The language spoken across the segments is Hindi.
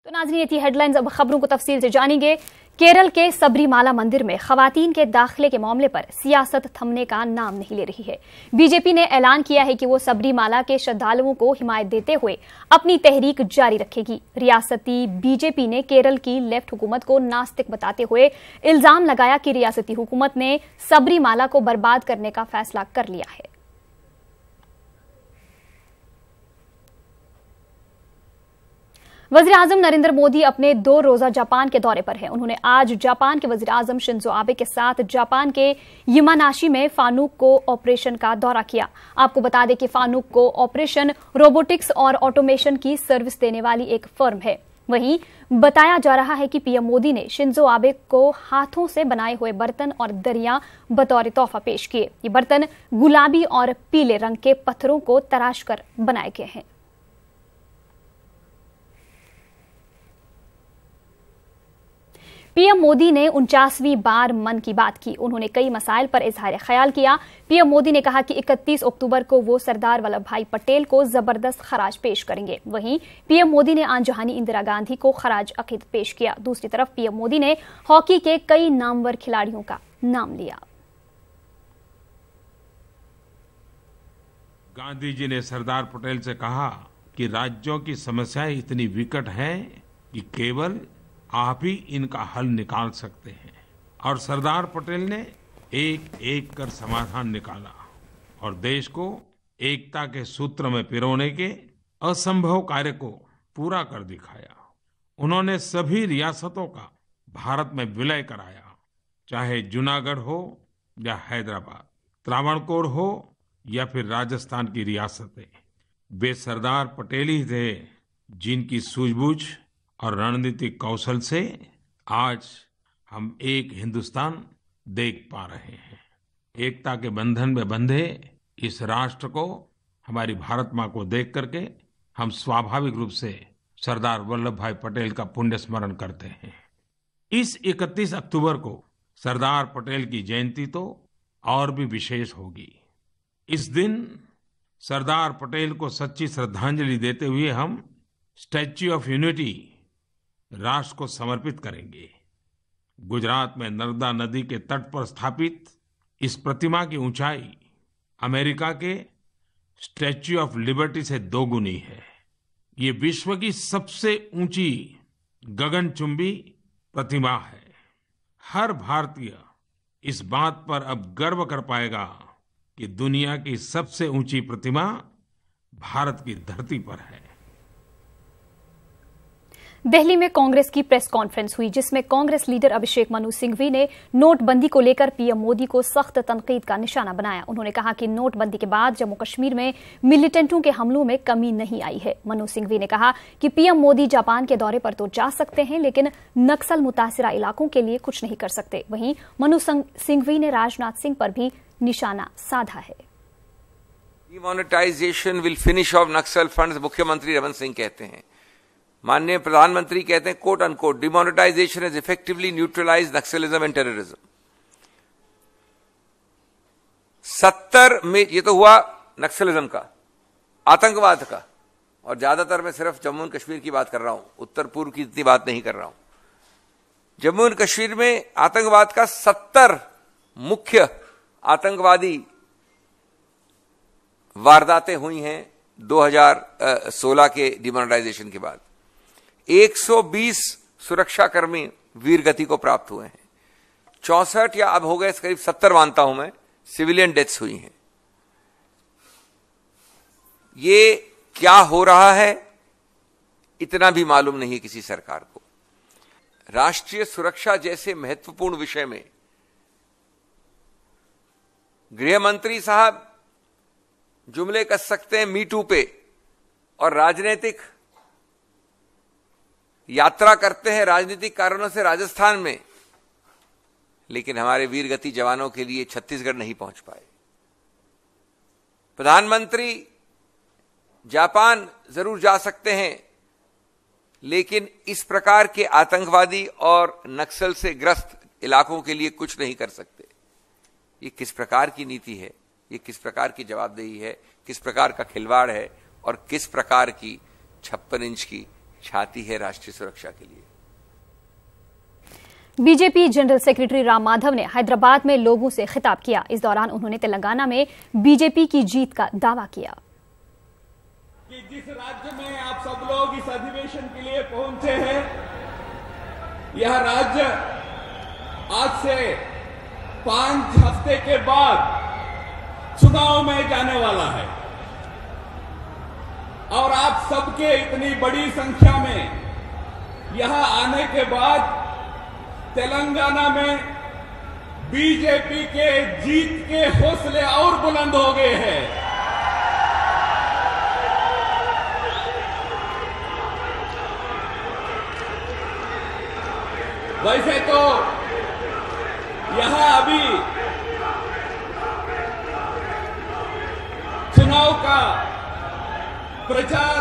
तो नाज़रीन, ये थी हेडलाइंस। अब खबरों को तफसील से जानेंगे। केरल के सबरीमाला मंदिर में खवातीन के दाखिले के मामले पर सियासत थमने का नाम नहीं ले रही है। बीजेपी ने ऐलान किया है कि वो सबरीमाला के श्रद्धालुओं को हिमायत देते हुए अपनी तहरीक जारी रखेगी। रियासती बीजेपी ने केरल की लेफ्ट हुकूमत को नास्तिक बताते हुए इल्जाम लगाया कि रियासती हुकूमत ने सबरीमाला को बर्बाद करने का फैसला कर लिया है। वज़ीर-ए-आज़म नरेंद्र मोदी अपने 2 रोजा जापान के दौरे पर हैं। उन्होंने आज जापान के वज़ीर-ए-आज़म शिंजो आबे के साथ जापान के यामानाशी में फानुक को ऑपरेशन का दौरा किया। आपको बता दें कि फानुक को ऑपरेशन रोबोटिक्स और ऑटोमेशन की सर्विस देने वाली एक फर्म है। वहीं बताया जा रहा है कि पीएम मोदी ने शिंजो आबे को हाथों से बनाए हुए बर्तन और दरिया बतौर तोहफा पेश किए। ये बर्तन गुलाबी और पीले रंग के पत्थरों को तराश कर बनाए गए हैं। पीएम मोदी ने 49वीं बार मन की बात की। उन्होंने कई मसाइल पर इजहार ख्याल किया। पीएम मोदी ने कहा कि 31 अक्टूबर को वो सरदार वल्लभ भाई पटेल को जबरदस्त खराज पेश करेंगे। वहीं पीएम मोदी ने आन जहानी इंदिरा गांधी को खराज अकीदत पेश किया। दूसरी तरफ पीएम मोदी ने हॉकी के कई नामवर खिलाड़ियों का नाम लिया। गांधी जी ने सरदार पटेल से कहा कि राज्यों की समस्याएं इतनी विकट हैं कि केवल आप ही इनका हल निकाल सकते हैं। और सरदार पटेल ने एक एक कर समाधान निकाला और देश को एकता के सूत्र में पिरोने के असंभव कार्य को पूरा कर दिखाया। उन्होंने सभी रियासतों का भारत में विलय कराया, चाहे जूनागढ़ हो या हैदराबाद, त्रावणकोर हो या फिर राजस्थान की रियासतें। वे सरदार पटेल ही थे जिनकी सूझबूझ और रणनीतिक कौशल से आज हम एक हिंदुस्तान देख पा रहे हैं। एकता के बंधन में बंधे इस राष्ट्र को, हमारी भारत माँ को देख करके हम स्वाभाविक रूप से सरदार वल्लभ भाई पटेल का पुण्य स्मरण करते हैं। इस 31 अक्टूबर को सरदार पटेल की जयंती तो और भी विशेष होगी। इस दिन सरदार पटेल को सच्ची श्रद्धांजलि देते हुए हम स्टैच्यू ऑफ यूनिटी राष्ट्र को समर्पित करेंगे। गुजरात में नर्मदा नदी के तट पर स्थापित इस प्रतिमा की ऊंचाई अमेरिका के स्टैच्यू ऑफ लिबर्टी से 2 गुनी है। ये विश्व की सबसे ऊंची गगनचुंबी प्रतिमा है। हर भारतीय इस बात पर अब गर्व कर पाएगा कि दुनिया की सबसे ऊंची प्रतिमा भारत की धरती पर है। दिल्ली में कांग्रेस की प्रेस कॉन्फ्रेंस हुई, जिसमें कांग्रेस लीडर अभिषेक मनु सिंघवी ने नोटबंदी को लेकर पीएम मोदी को सख्त तनकीद का निशाना बनाया। उन्होंने कहा कि नोटबंदी के बाद जम्मू कश्मीर में मिलिटेंटों के हमलों में कमी नहीं आई है। मनु सिंघवी ने कहा कि पीएम मोदी जापान के दौरे पर तो जा सकते हैं, लेकिन नक्सल मुतासिरा इलाकों के लिए कुछ नहीं कर सकते। वहीं मनु सिंघवी ने राजनाथ सिंह पर भी निशाना साधा है। Demonetisation will finish off Naxal funds, मुख्यमंत्री रमन सिंह कहते हैं। माननीय प्रधानमंत्री कहते हैं quote unquote, demonetisation is effectively neutralise Naxalism and terrorism. 70 में ये तो हुआ नक्सलिज्म का, आतंकवाद का, और ज्यादातर मैं सिर्फ जम्मू एंड कश्मीर की बात कर रहा हूं, उत्तर पूर्व की इतनी बात नहीं कर रहा हूं। जम्मू एंड कश्मीर में आतंकवाद का 70 मुख्य आतंकवादी वारदातें हुई हैं 2016 के डिमोनेटाइजेशन के बाद। 120 सुरक्षाकर्मी वीरगति को प्राप्त हुए हैं। 64 या अब हो गए करीब 70 मानता हूं मैं, सिविलियन डेथ्स हुई हैं। ये क्या हो रहा है इतना भी मालूम नहीं है किसी सरकार को। राष्ट्रीय सुरक्षा जैसे महत्वपूर्ण विषय में गृह मंत्री साहब जुमले कस सकते हैं मी टू पे और राजनीतिक यात्रा करते हैं राजनीतिक कारणों से राजस्थान में, लेकिन हमारे वीरगति जवानों के लिए छत्तीसगढ़ नहीं पहुंच पाए। प्रधानमंत्री जापान जरूर जा सकते हैं, लेकिन इस प्रकार के आतंकवादी और नक्सल से ग्रस्त इलाकों के लिए कुछ नहीं कर सकते। ये किस प्रकार की नीति है, ये किस प्रकार की जवाबदेही है, किस प्रकार का खिलवाड़ है और किस प्रकार की 56 इंच की छाती है राष्ट्रीय सुरक्षा के लिए। BJP general secretary Ram Madhav ने हैदराबाद में लोगों से खिताब किया। इस दौरान उन्होंने तेलंगाना में बीजेपी की जीत का दावा किया कि जिस राज्य में आप सब लोग इस अधिवेशन के लिए पहुंचे हैं, यह राज्य आज से 5 हफ्ते के बाद चुनाव में जाने वाला है और आप सबके इतनी बड़ी संख्या में यहां आने के बाद तेलंगाना में बीजेपी के जीत के हौसले और बुलंद हो गए हैं। वैसे तो यहां अभी चुनाव का प्रचार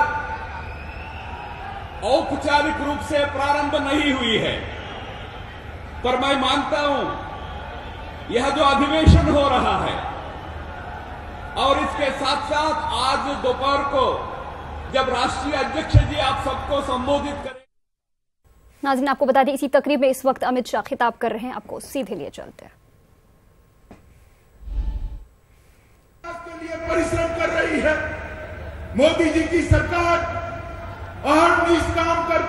औपचारिक रूप से प्रारंभ नहीं हुई है, पर मैं मानता हूं यह जो अधिवेशन हो रहा है और इसके साथ साथ आज दोपहर को जब राष्ट्रीय अध्यक्ष जी आप सबको संबोधित करें। नाज़रीन, आपको बता दें इसी तकरीब में इस वक्त अमित शाह खिताब कर रहे हैं। आपको सीधे लिए चलते हैं। के लिए परिश्रम कर रही है मोदी जी की सरकार, अहर्निश काम कर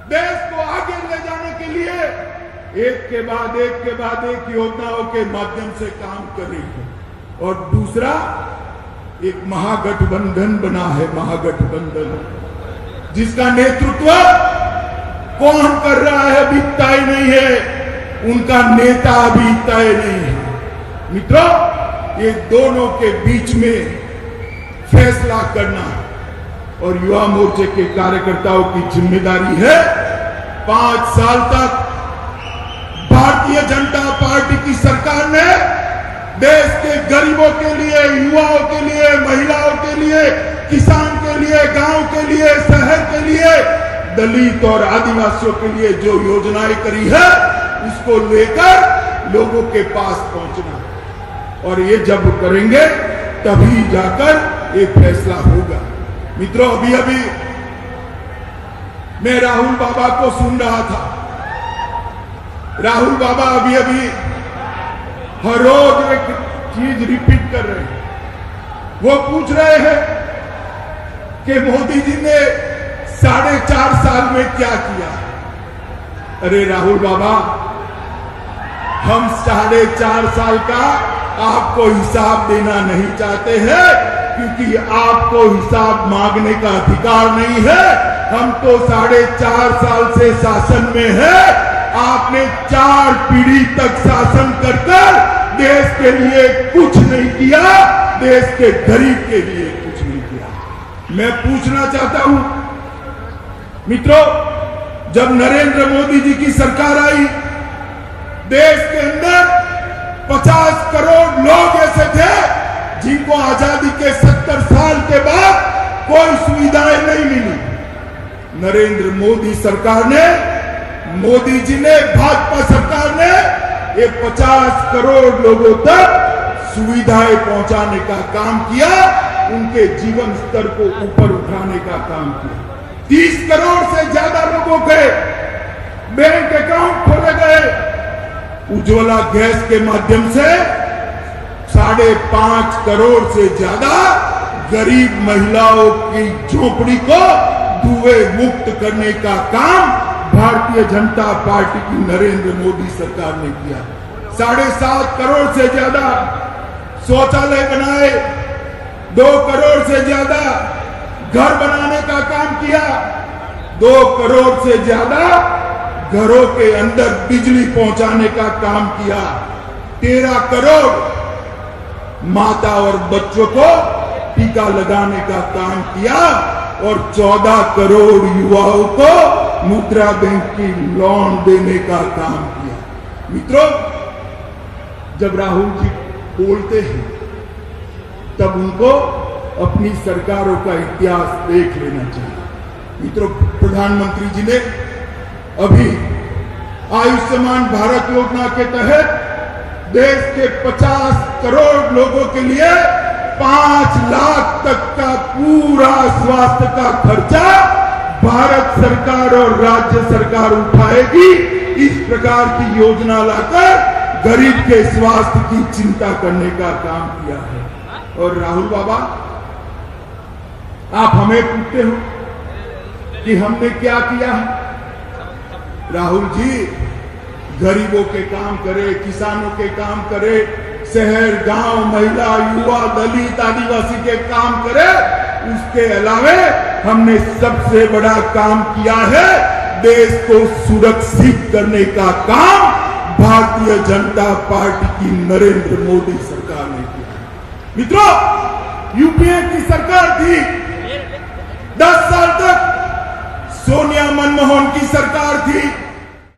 देश को आगे ले जाने के लिए एक के बाद एक योजनाओं के माध्यम से काम कर रही है। और दूसरा, एक महागठबंधन बना है, महागठबंधन जिसका नेतृत्व कौन कर रहा है अभी तय नहीं है, उनका नेता अभी तय नहीं है। मित्रों, ये दोनों के बीच में फैसला करना और युवा मोर्चे के कार्यकर्ताओं की जिम्मेदारी है 5 साल तक भारतीय जनता पार्टी की सरकार ने देश के गरीबों के लिए, युवाओं के लिए, महिलाओं के लिए, किसान के लिए, गांव के लिए, शहर के लिए, दलित और आदिवासियों के लिए जो योजनाएं करी है उसको लेकर लोगों के पास पहुंचना, और ये जब करेंगे तभी जाकर ये फैसला होगा। मित्रों, अभी मैं राहुल बाबा को सुन रहा था। राहुल बाबा अभी हर रोज एक चीज रिपीट कर रहे हैं। वो पूछ रहे हैं कि मोदी जी ने 4.5 साल में क्या किया। अरे राहुल बाबा, हम 4.5 साल का आपको हिसाब देना नहीं चाहते हैं, क्योंकि आपको हिसाब मांगने का अधिकार नहीं है। हम तो 4.5 साल से शासन में है। आपने 4 पीढ़ी तक शासन कर देश के लिए कुछ नहीं किया, देश के गरीब के लिए कुछ नहीं किया। मैं पूछना चाहता हूं मित्रों, जब नरेंद्र मोदी जी की सरकार आई, देश के अंदर 50 करोड़ लोग ऐसे थे जिनको आजादी के 70 साल के बाद कोई सुविधाएं नहीं मिली। नरेंद्र मोदी सरकार ने, मोदी जी ने, भाजपा सरकार ने ये 50 करोड़ लोगों तक सुविधाएं पहुंचाने का काम किया, उनके जीवन स्तर को ऊपर उठाने का काम किया। 30 करोड़ से ज्यादा लोगों के बैंक अकाउंट खोले गए। उज्ज्वला गैस के माध्यम से 5.5 करोड़ से ज्यादा गरीब महिलाओं की झोपड़ी को धुएं मुक्त करने का काम भारतीय जनता पार्टी की नरेंद्र मोदी सरकार ने किया। 7.5 करोड़ से ज्यादा शौचालय बनाए, 2 करोड़ से ज्यादा घर बनाने का काम किया, 2 करोड़ से ज्यादा घरों के अंदर बिजली पहुंचाने का काम किया, 13 करोड़ माता और बच्चों को टीका लगाने का काम किया और 14 करोड़ युवाओं को मुद्रा बैंक की लोन देने का काम किया। मित्रों, जब राहुल जी बोलते हैं तब उनको अपनी सरकारों का इतिहास देख लेना चाहिए। मित्रों, प्रधानमंत्री जी ने अभी आयुष्मान भारत योजना के तहत देश के 50 करोड़ लोगों के लिए 5 लाख तक का पूरा स्वास्थ्य का खर्चा भारत सरकार और राज्य सरकार उठाएगी। इस प्रकार की योजना लाकर गरीब के स्वास्थ्य की चिंता करने का काम किया है। और राहुल बाबा, आप हमें पूछते हो कि हमने क्या किया है। राहुल जी गरीबों के काम करे, किसानों के काम करे, शहर गांव महिला युवा दलित आदिवासी के काम करे। उसके अलावे हमने सबसे बड़ा काम किया है, देश को सुरक्षित करने का काम भारतीय जनता पार्टी की नरेंद्र मोदी सरकार ने किया। मित्रों, यूपीए की सरकार थी, 10 साल तक सोनिया मनमोहन की सरकार थी।